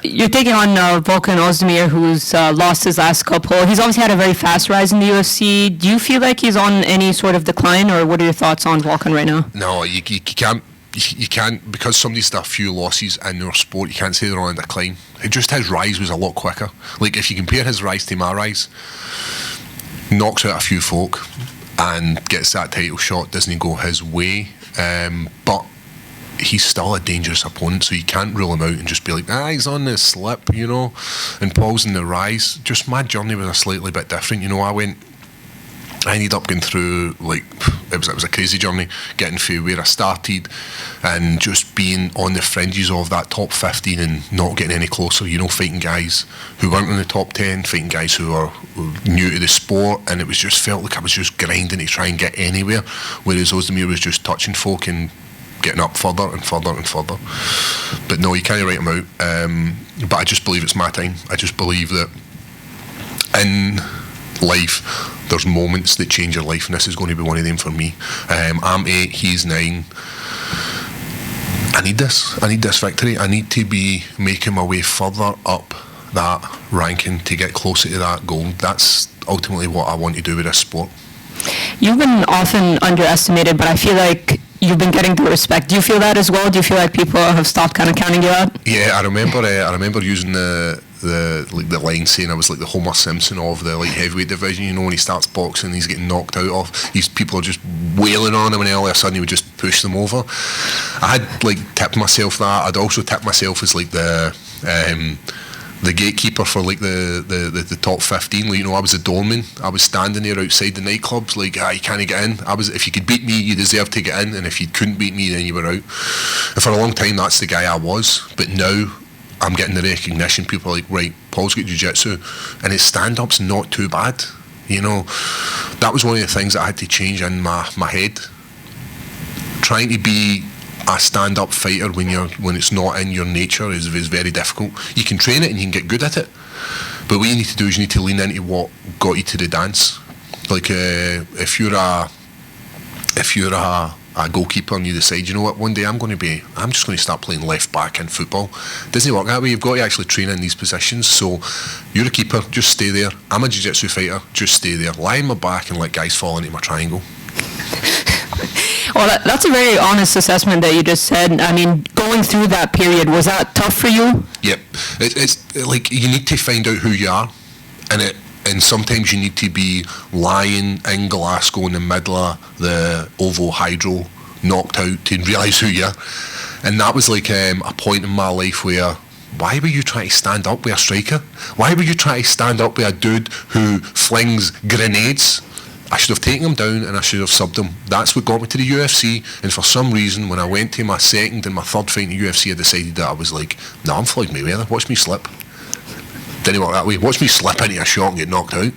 You're taking on Volkan Oezdemir, who's lost his last couple. He's obviously had a very fast rise in the UFC. Do you feel like he's on any sort of decline, or what are your thoughts on Volkan right now? No, you can't. You can't, because somebody's had a few losses in our sport, you can't say they're on a decline. Just his rise was a lot quicker. Like, if you compare his rise to my rise, knocks out a few folk and gets that title shot, doesn't go his way. But he's still a dangerous opponent, so you can't rule him out and just be like, he's on the slip, you know, and Paul's in the rise. Just my journey was a slightly bit different, you know. I ended up going through, like, it was a crazy journey, getting through where I started and just being on the fringes of that top 15 and not getting any closer, you know, fighting guys who weren't in the top 10, fighting guys who were new to the sport, and it was just felt like I was just grinding to try and get anywhere, whereas Oezdemir was just touching folk and getting up further and further and further. But no, you can't write him out. But I just believe it's my time. I just believe that in life there's moments that change your life, and this is going to be one of them for me. I'm 8, he's 9. I need this victory. I need to be making my way further up that ranking to get closer to that goal. That's ultimately what I want to do with this sport. You've been often underestimated, but I feel like you've been getting the respect. Do you feel that as well? Do you feel like people have stopped kind of counting you out? Yeah, I remember using the line saying I was like the Homer Simpson of the light heavyweight division. You know, when he starts boxing, he's getting knocked out of. These people are just wailing on him, and all of a sudden he would just push them over. I had like tipped myself that. I'd also tipped myself as like the gatekeeper for like the top 15. Like, you know, I was a doorman. I was standing there outside the nightclubs like, you can't get in. If you could beat me, you deserved to get in, and if you couldn't beat me, then you were out. And for a long time, that's the guy I was. But now I'm getting the recognition. People are like, right, Paul's got jiu-jitsu, and his stand-up's not too bad. You know, that was one of the things that I had to change in my head. Trying to be a stand-up fighter when it's not in your nature is very difficult. You can train it and you can get good at it, but what you need to do is you need to lean into what got you to the dance. Like if you're a goalkeeper and you decide, you know what, one day I'm just going to start playing left back in football. It doesn't work that way. You've got to actually train in these positions. So you're a keeper, just stay there. I'm a jiu-jitsu fighter, just stay there. Lie on my back and let guys fall into my triangle. Well, that's a very honest assessment that you just said. I mean, going through that period, was that tough for you? Yep. It's like you need to find out who you are, and sometimes you need to be lying in Glasgow in the middle of the Ovo Hydro, knocked out, to realise who you are. And that was like a point in my life where, why were you trying to stand up with a striker? Why were you trying to stand up with a dude who flings grenades? I should have taken him down and I should have subbed him. That's what got me to the UFC, and for some reason when I went to my second and my third fight in the UFC, I decided that I was like, no, I'm Floyd Mayweather, watch me slip. Didn't work that way. Watch me slip into a shot and get knocked out.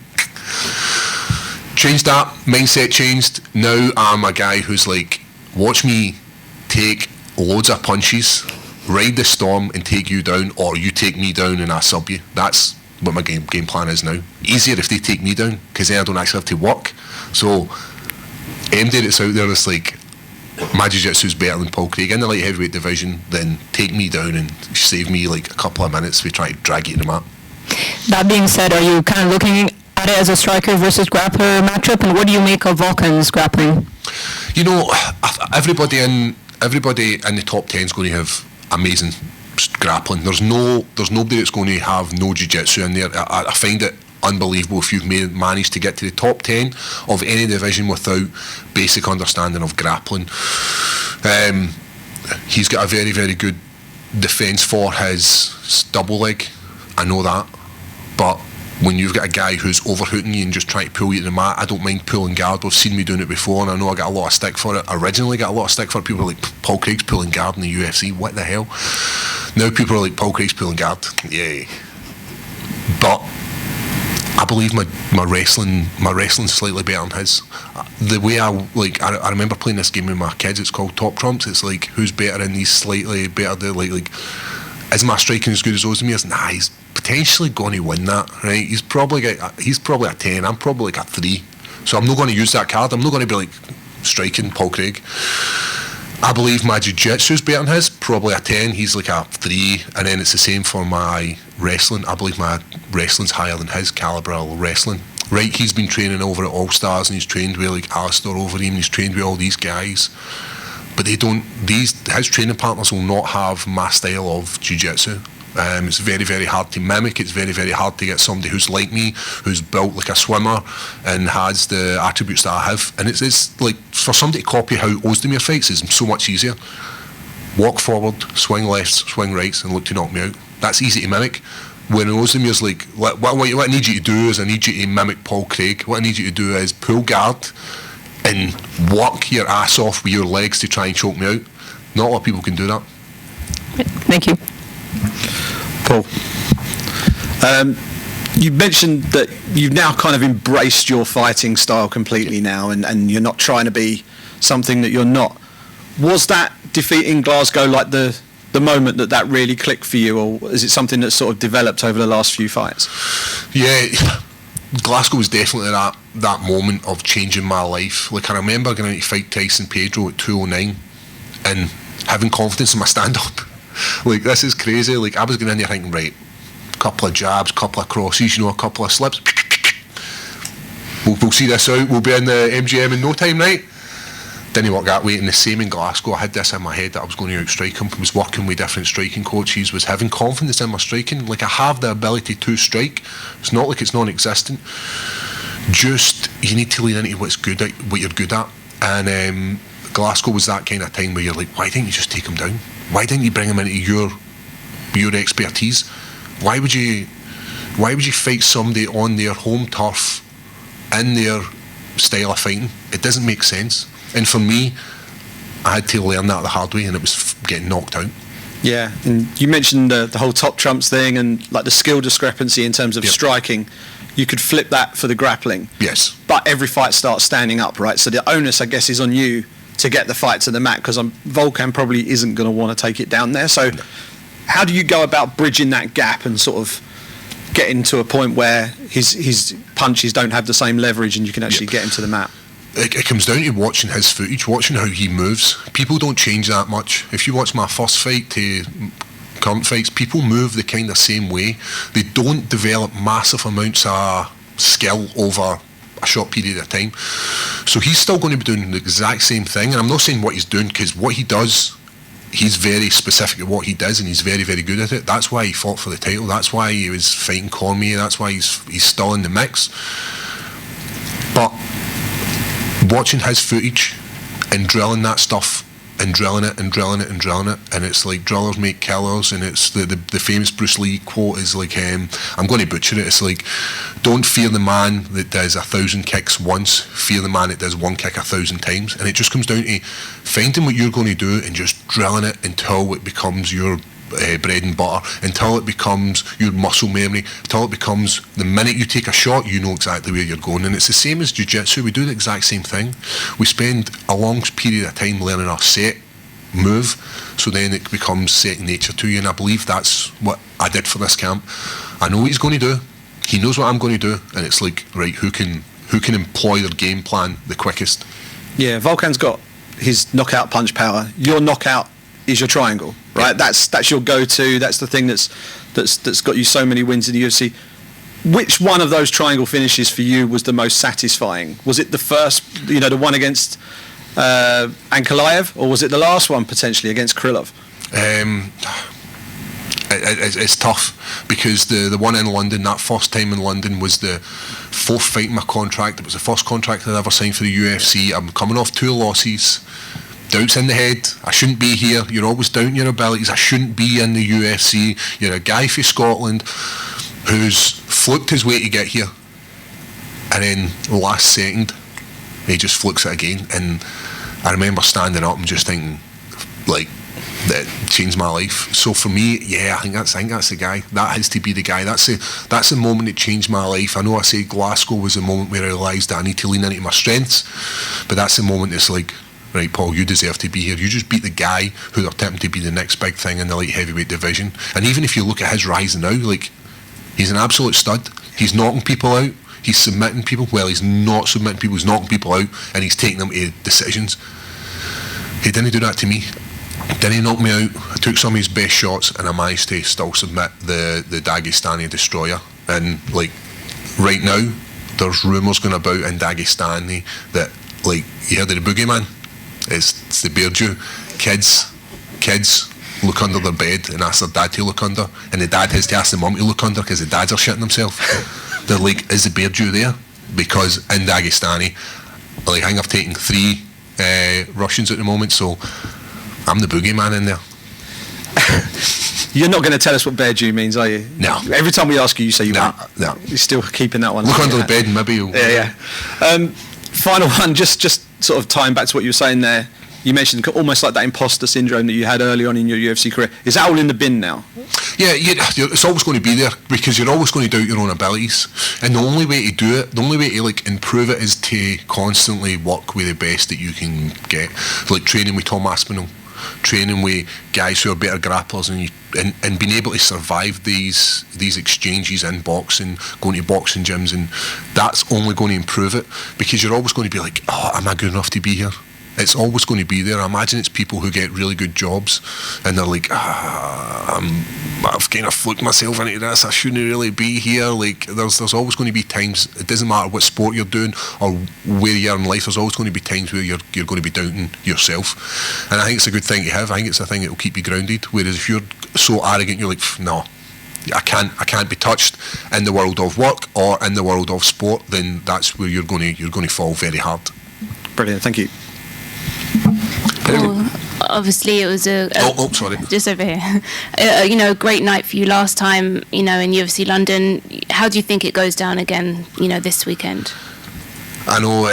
Changed that, mindset changed. Now I'm a guy who's like, watch me take loads of punches, ride the storm and take you down, or you take me down and I sub you. That's what my game plan is now. Easier if they take me down, because then I don't actually have to work. So MD that's out there is like, my jiu-jitsu is better than Paul Craig in the light heavyweight division, then take me down and save me like a couple of minutes if we try to drag you to the mat. That being said, are you kind of looking at it as a striker versus grappler matchup, and what do you make of Volkan's grappling? You know, everybody in the top 10 is going to have amazing grappling. There's nobody that's going to have no jiu-jitsu in there. I find it unbelievable if you've managed to get to the top 10 of any division without basic understanding of grappling. He's got a very, very good defence for his double leg. I know that. But when you've got a guy who's overhooting you and just trying to pull you to the mat, I don't mind pulling guard. We've seen me doing it before, and I know I got a lot of stick for it. Originally got a lot of stick for it. People are like, Paul Craig's pulling guard in the UFC. What the hell? Now people are like, Paul Craig's pulling guard. Yay. But I believe my wrestling's slightly better than his. The way I remember playing this game with my kids. It's called Top Trumps. It's like, who's better in these slightly better? Like, is my striking as good as Oezdemir's? Nah, he's potentially going to win that, right? He's probably a 10. I'm probably like a 3. So I'm not going to use that card. I'm not going to be like striking Paul Craig. I believe my jiu-jitsu's better than his, probably a 10. He's like a 3, and then it's the same for my wrestling. I believe my wrestling's higher than his calibre of wrestling. Right, he's been training over at All Stars, and he's trained with like Alistair over him, and he's trained with all these guys. But they don't. His training partners will not have my style of jiu-jitsu. It's very, very hard to mimic. It's very, very hard to get somebody who's like me, who's built like a swimmer and has the attributes that I have. And it's like, for somebody to copy how Oezdemir fights is so much easier. Walk forward, swing lefts, swing rights, and look to knock me out. That's easy to mimic. When Oezdemir's like, what I need you to do is I need you to mimic Paul Craig. What I need you to do is pull guard and work your ass off with your legs to try and choke me out. Not a lot of people can do that. Thank you. Paul, you mentioned that you've now kind of embraced your fighting style completely now, and you're not trying to be something that you're not. Was that defeat in Glasgow like the moment that really clicked for you, or is it something that's sort of developed over the last few fights? Yeah, Glasgow was definitely that moment of changing my life. Like, I remember going out to fight Tyson Pedro at 209 and having confidence in my stand-up. Like, this is crazy. Like, I was going in there thinking, right, couple of jabs, couple of crosses, a couple of slips. We'll see this out. We'll be in the MGM in no time, right? Didn't work that way. And the same in Glasgow. I had this in my head that I was going to outstrike him. I was working with different striking coaches, was having confidence in my striking. Like, I have the ability to strike. It's not like it's non-existent. Just, you need to lean into what you're good at. And Glasgow was that kind of time where you're like, why didn't you just take him down? Why didn't you bring him into your expertise? Why would you fight somebody on their home turf in their style of fighting? It doesn't make sense. And for me, I had to learn that the hard way, and it was getting knocked out. Yeah, and you mentioned the whole top trumps thing and like the skill discrepancy in terms of striking. You could flip that for the grappling. Yes. But every fight starts standing up, right? So the onus, I guess, is on you to get the fight to the mat, because Volkan probably isn't going to want to take it down there. So how do you go about bridging that gap and sort of getting to a point where his punches don't have the same leverage and you can actually get him to the mat? It comes down to watching his footage, watching how he moves. People don't change that much. If you watch my first fight to current fights, people move the kind of same way. They don't develop massive amounts of skill over a short period of time. So he's still going to be doing the exact same thing. And I'm not saying what he's doing, because what he does, he's very specific at what he does, and he's very, very good at it. That's why he fought for the title. That's why he was fighting Cormier. That's why he's still in the mix. But watching his footage and drilling that stuff and drilling it and drilling it and drilling it, and it's like drillers make killers, and it's the famous Bruce Lee quote is like, I'm going to butcher it, it's like, don't fear the man that does 1,000 kicks once, fear the man that does one kick 1,000 times. And it just comes down to finding what you're going to do and just drilling it until it becomes your bread and butter, until it becomes your muscle memory, until it becomes the minute you take a shot, you know exactly where you're going. And it's the same as jiu-jitsu. We do the exact same thing. We spend a long period of time learning our set move, so then it becomes second nature to you. And I believe that's what I did for this camp. I know what he's going to do, he knows what I'm going to do, and it's like, right, who can employ their game plan the quickest? Yeah, Volkan's got his knockout punch power. Your knockout is your triangle, right? Yeah. That's your go-to. That's the thing that's got you so many wins in the UFC. Which one of those triangle finishes for you was the most satisfying? Was it the first, the one against Ankalaev, or was it the last one potentially against Krylov? It's tough, because the one in London, that first time in London, was the fourth fight in my contract. It was the first contract I'd ever signed for the UFC. I'm coming off 2 losses. Doubts in the head. I shouldn't be here. You're always doubting your abilities. I shouldn't be in the UFC. You're a guy from Scotland who's fluked his way to get here, and then last second he just flukes it again. And I remember standing up and just thinking, like, that changed my life. So for me, I think that's the guy. That has to be the guy. That's the moment that changed my life. I know I say Glasgow was the moment where I realised that I need to lean into my strengths, but that's the moment that's like, right, Paul, you deserve to be here. You just beat the guy who they're attempting to be the next big thing in the light heavyweight division. And even if you look at his rise now, like, he's an absolute stud. He's knocking people out. He's submitting people. Well, he's not submitting people. He's knocking people out, and he's taking them to decisions. He didn't do that to me. Didn't knock me out. I took some of his best shots and I managed to still submit the Dagestani destroyer. And like right now, there's rumours going about in Dagestani that, like, you heard of the boogeyman? It's the bear Jew. Kids look under their bed and ask their dad to look under, and the dad has to ask the mum to look under because the dads are shitting themselves. They're like, is the bear Jew there? Because in Dagestani, like, I think I've taken 3 Russians at the moment, so I'm the boogeyman in there. You're not going to tell us what bear Jew means, are you? No. Every time we ask you, you say you won't. No. You're still keeping that one. Look under the bed and maybe you'll... Yeah. Final one, just sort of tying back to what you were saying there. You mentioned almost like that imposter syndrome that you had early on in your UFC career. Is that all in the bin now? Yeah, it's always going to be there because you're always going to doubt your own abilities. And the only way to do it, the only way to like improve it is to constantly work with the best that you can get. Like training with Tom Aspinall, training with guys who are better grapplers, and being able to survive these exchanges in boxing, going to boxing gyms, and that's only going to improve it because you're always going to be like, oh, am I good enough to be here? It's always going to be there. I imagine it's people who get really good jobs and they're like, I've kind of fluked myself into this, I shouldn't really be here. Like, there's always going to be times, it doesn't matter what sport you're doing or where you are in life, there's always going to be times where you're going to be doubting yourself. And I think it's a good thing to have. I think it's a thing that will keep you grounded. Whereas if you're so arrogant, you're like, no, I can't be touched in the world of work or in the world of sport, then that's where you're going to fall very hard. Brilliant, thank you. Well, obviously it was sorry. Just over here. Great night for you last time, in UFC London. How do you think it goes down again, this weekend? I know,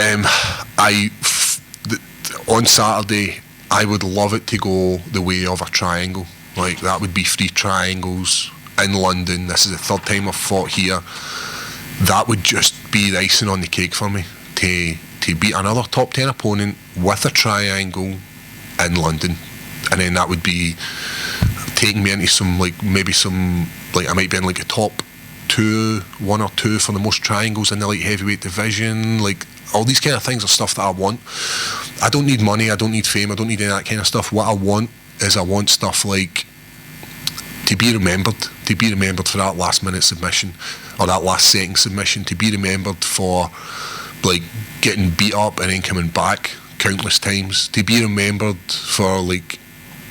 on Saturday, I would love it to go the way of a triangle. Like, that would be 3 triangles in London. This is the 3rd time I've fought here. That would just be the icing on the cake for me, to beat another top 10 opponent with a triangle in London. And then that would be taking me into some, like, I might be in like a top 1 or 2 for the most triangles in the light heavyweight division. Like, all these kind of things are stuff that I want. I don't need money, I don't need fame, I don't need any of that kind of stuff. What I want stuff like to be remembered for that last minute submission or that last second submission, to be remembered for like getting beat up and then coming back countless times, to be remembered for like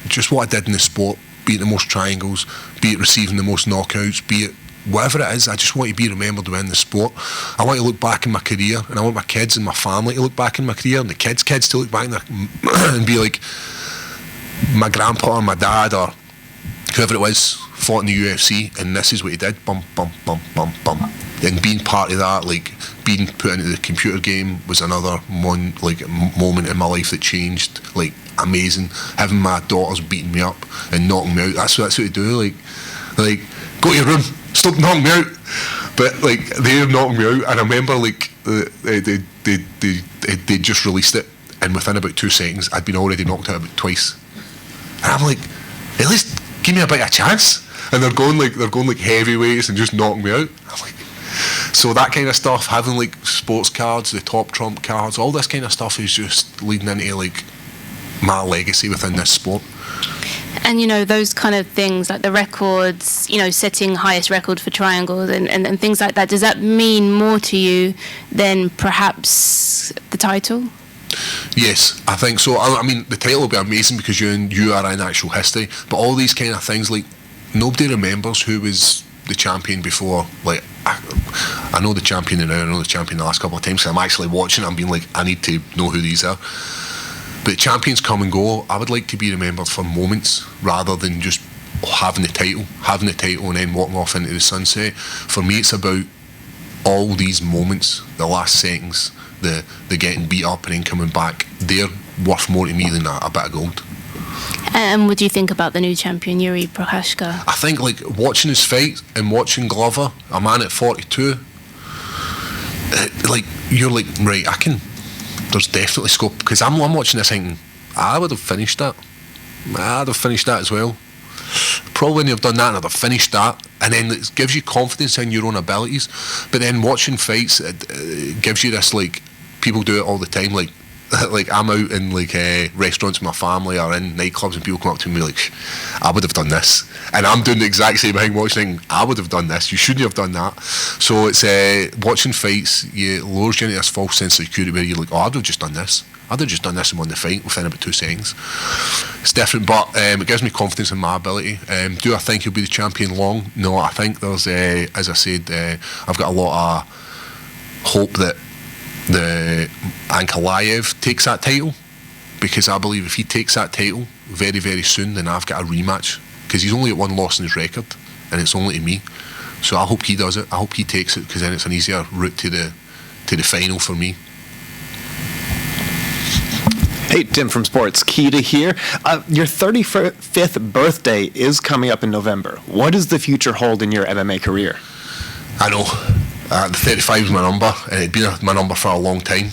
just what I did in the sport, be it the most triangles, be it receiving the most knockouts, be it whatever it is. I just want to be remembered within the sport. I want to look back in my career, and I want my kids and my family to look back in my career, and the kids to look back and be like, my grandpa or my dad or whoever it was fought in the UFC and this is what he did, bum bum bum bum bum. And being part of that, like being put into the computer game, was another one, like moment in my life that changed. Like, amazing. Having my daughters beating me up and knocking me out, that's what they do. Like go to your room, stop knocking me out. But like, they're knocking me out, and I remember like they just released it, and within about 2 seconds I'd been already knocked out about twice. And I'm like, at least give me a bit of a chance. And they're going like heavyweights and just knocking me out. I'm like, so that kind of stuff, having like sports cards, the top trump cards, all this kind of stuff is just leading into like my legacy within this sport. And those kind of things, like the records, setting highest record for triangles and things like that, does that mean more to you than perhaps the title? Yes, I think so. I mean, the title will be amazing because you are in actual history, but all these kind of things, like, nobody remembers who was the champion before. Like, I know the champion now, I know the champion the last couple of times, so I'm actually watching it, I'm being like, I need to know who these are. But champions come and go. I would like to be remembered for moments rather than just having the title and then walking off into the sunset. For me, it's about all these moments, the last seconds, the getting beat up and then coming back. They're worth more to me than a bit of gold. And what do you think about the new champion, Yuri Prochazka? I think, like, watching his fight and watching Glover, a man at 42, like, you're like, right, there's definitely scope, because I'm watching this thinking, I would have finished that. I'd have finished that as well. Probably wouldn't have done that, and I'd have finished that. And then it gives you confidence in your own abilities. But then watching fights, it gives you this, like, people do it all the time, like, like I'm out in like restaurants with my family or in nightclubs and people come up to me like, I would have done this, and I'm doing the exact same thing, watching, I would have done this, you shouldn't have done that. So it's watching fights, it lures you into this false sense of security where you're like, oh, I'd have just done this and won the fight within about 2 seconds. It's different, but it gives me confidence in my ability. Do I think he'll be the champion long? No, I think there's, as I said, I've got a lot of hope that the Ankalaev takes that title, because I believe if he takes that title very, very soon, then I've got a rematch, because he's only at 1 loss in his record, and it's only to me. So I hope he does it. I hope he takes it, because then it's an easier route to the final for me. Hey, Tim from Sports, Keita here. Your 35th birthday is coming up in November. What does the future hold in your MMA career? I know. The 35 is my number, and it'd been my number for a long time.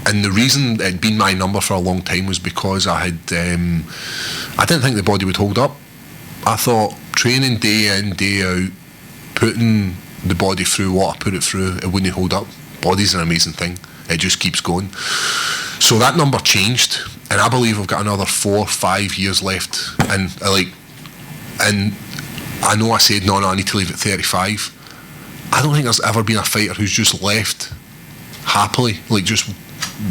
And the reason it'd been my number for a long time was because I didn't think the body would hold up. I thought training day in, day out, putting the body through what I put it through, it wouldn't hold up. Body's an amazing thing. It just keeps going. So that number changed, and I believe I've got another 4 or 5 years left. And I know I said no, I need to leave at 35. I don't think there's ever been a fighter who's just left happily, like just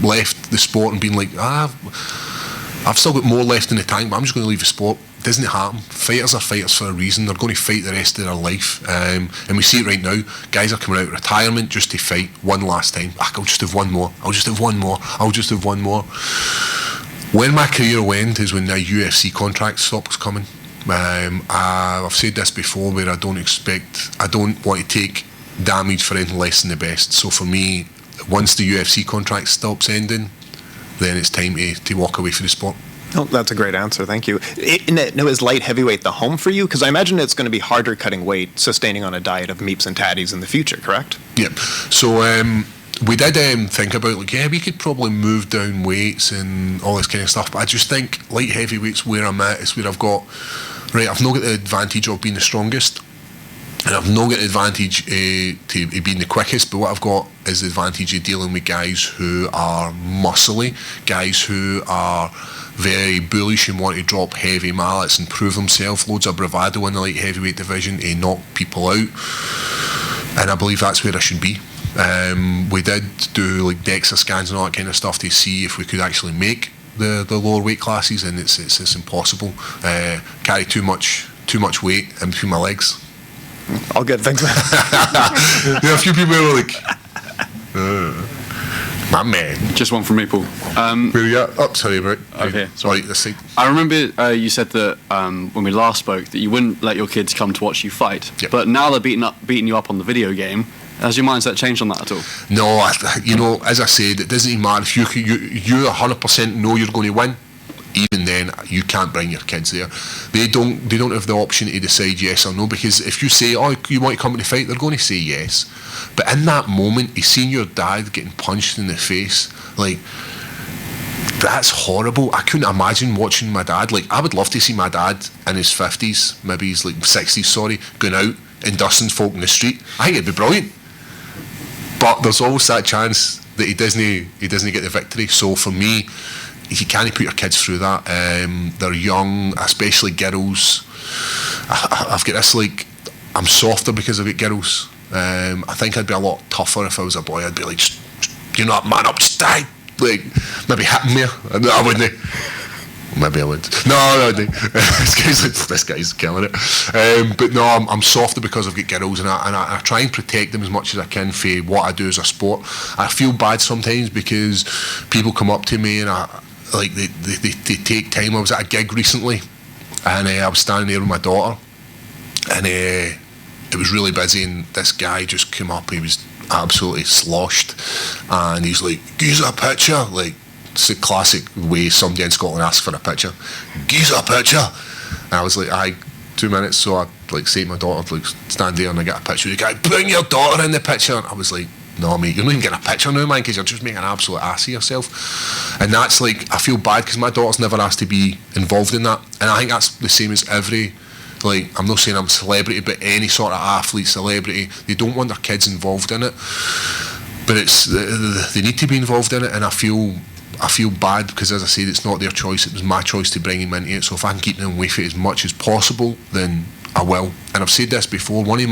left the sport and been like, I've still got more left in the tank, but I'm just going to leave the sport. It doesn't happen. Fighters are fighters for a reason. They're going to fight the rest of their life, and we see it right now. Guys are coming out of retirement just to fight one last time. I'll just have one more. I'll just have one more. I'll just have one more. When my career will end is when the UFC contract stops coming. I've said this before, where I don't want to take damage for anything less than the best. So for me, once the UFC contract stops ending, then it's time to walk away from the sport. Oh, that's a great answer. Thank you. Is light heavyweight the home for you? Because I imagine it's going to be harder cutting weight, sustaining on a diet of meats and tatties in the future, correct? Yep. So we did think about, like, we could probably move down weights and all this kind of stuff, but I just think light heavyweight's where I'm at. It's where I've not got the advantage of being the strongest, and I've not got the advantage to being the quickest, but what I've got is the advantage of dealing with guys who are muscly, guys who are very bullish and want to drop heavy mallets and prove themselves, loads of bravado in the light heavyweight division to knock people out, and I believe that's where I should be. We did do like DEXA scans and all that kind of stuff to see if we could actually make the lower weight classes, and it's impossible. Carry too much weight in between my legs. All good, thanks, man. There are a few people who are like, my man. Just one from me, Paul. Where are you at? Oh, sorry about it. Over here. Sorry, this side. I remember you said that when we last spoke that you wouldn't let your kids come to watch you fight. Yep. But now they're beating you up on the video game. Has your mindset changed on that at all? No, as I said, it doesn't even matter if you 100% know you're going to win. Even then, you can't bring your kids there. They don't have the option to decide yes or no, because if you say, oh, you want to come to the fight, they're going to say yes. But in that moment, you seeing your dad getting punched in the face, like, that's horrible. I couldn't imagine watching my dad. Like, I would love to see my dad in his 50s, maybe he's like 60s, sorry, going out and dusting folk in the street. I think it'd be brilliant. But there's always that chance that he doesn't get the victory. So for me, you can't put your kids through that. They're young, especially girls. I've got this, like, I'm softer because I've got girls. I think I'd be a lot tougher if I was a boy. I'd be like, you're not man up, just die. Like, maybe hit me. No, I wouldn't. Maybe I would. No, I wouldn't. This guy's killing it. But no, I'm softer because I've got girls, and I try and protect them as much as I can for what I do as a sport. I feel bad sometimes because people come up to me and they take time. I was at a gig recently, and I was standing there with my daughter, and it was really busy, and this guy just came up. He was absolutely sloshed, and he's like, "Give us a picture." Like, it's a classic way somebody in Scotland asks for a picture. "Give us a picture." And I was like, "Aye, 2 minutes." So I like say to my daughter, like, stand there and I get a picture. The guy, "Bring your daughter in the picture." And I was like, "No, mate, you're not even getting a picture now, man, because you're just making an absolute ass of yourself." And that's like, I feel bad because my daughter's never asked to be involved in that. And I think that's the same as every, like, I'm not saying I'm a celebrity, but any sort of athlete, celebrity, they don't want their kids involved in it. But they need to be involved in it, and I feel I feel bad because, as I said, it's not their choice. It was my choice to bring him into it. So if I can keep them away from it as much as possible, then I will. And I've said this before. One of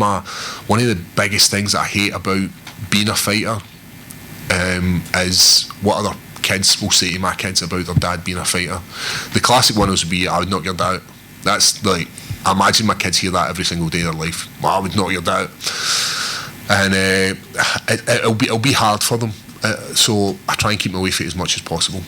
the biggest things that I hate about being a fighter is what other kids will say to my kids about their dad being a fighter. The classic one would be, "I would knock your dad out." That's like, I imagine my kids hear that every single day of their life. "Well, I would knock your dad out." And it'll be hard for them. So I try and keep them away from it as much as possible.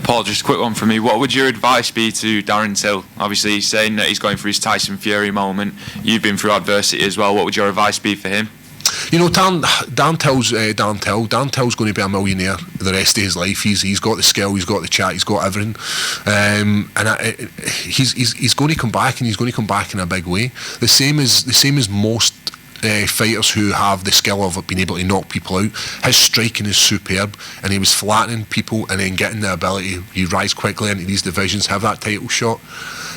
Paul, just a quick one from me. What would your advice be to Darren Till? Obviously, he's saying that he's going through his Tyson Fury moment. You've been through adversity as well. What would your advice be for him? You know, Dan Till's going to be a millionaire the rest of his life. He's got the skill, he's got the chat, he's got everything, he's going to come back, and he's going to come back in a big way. The same as most fighters who have the skill of being able to knock people out. His striking is superb, and he was flattening people and then getting the ability. You rise quickly into these divisions, have that title shot.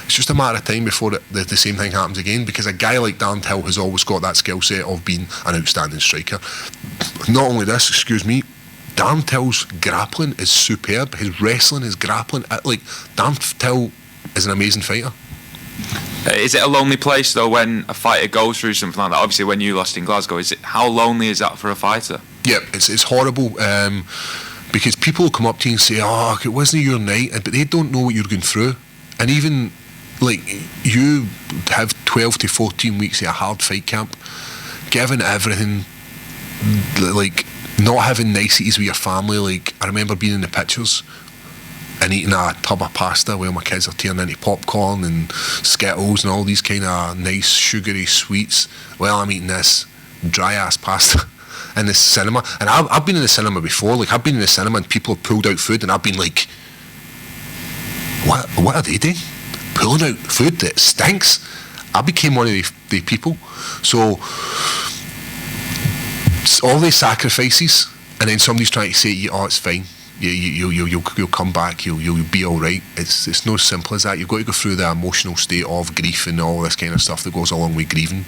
It's just a matter of time before the same thing happens again, because a guy like Dan Till has always got that skill set of being an outstanding striker. Not only this, Dan Till's grappling is superb. His wrestling, his grappling, Dan Till is an amazing fighter. Is it a lonely place though when a fighter goes through something like that? Obviously, when you lost in Glasgow, how lonely is that for a fighter? Yeah, it's horrible, because people will come up to you and say, "Oh, it wasn't your night," but they don't know what you're going through. And even like, you have 12 to 14 weeks of a hard fight camp, giving everything, like not having niceties with your family. Like, I remember being in the pictures and eating a tub of pasta while my kids are turning into popcorn and Skittles and all these kind of nice sugary sweets. Well, I'm eating this dry ass pasta in the cinema. And I've been in the cinema before. Like, I've been in the cinema and people have pulled out food, and I've been like, what are they doing? Pulling out food that stinks? I became one of the people. So all these sacrifices, and then somebody's trying to say to you, "Oh, it's fine. You'll come back. You'll be all right." It's not as simple as that. You've got to go through the emotional state of grief and all this kind of stuff that goes along with grieving.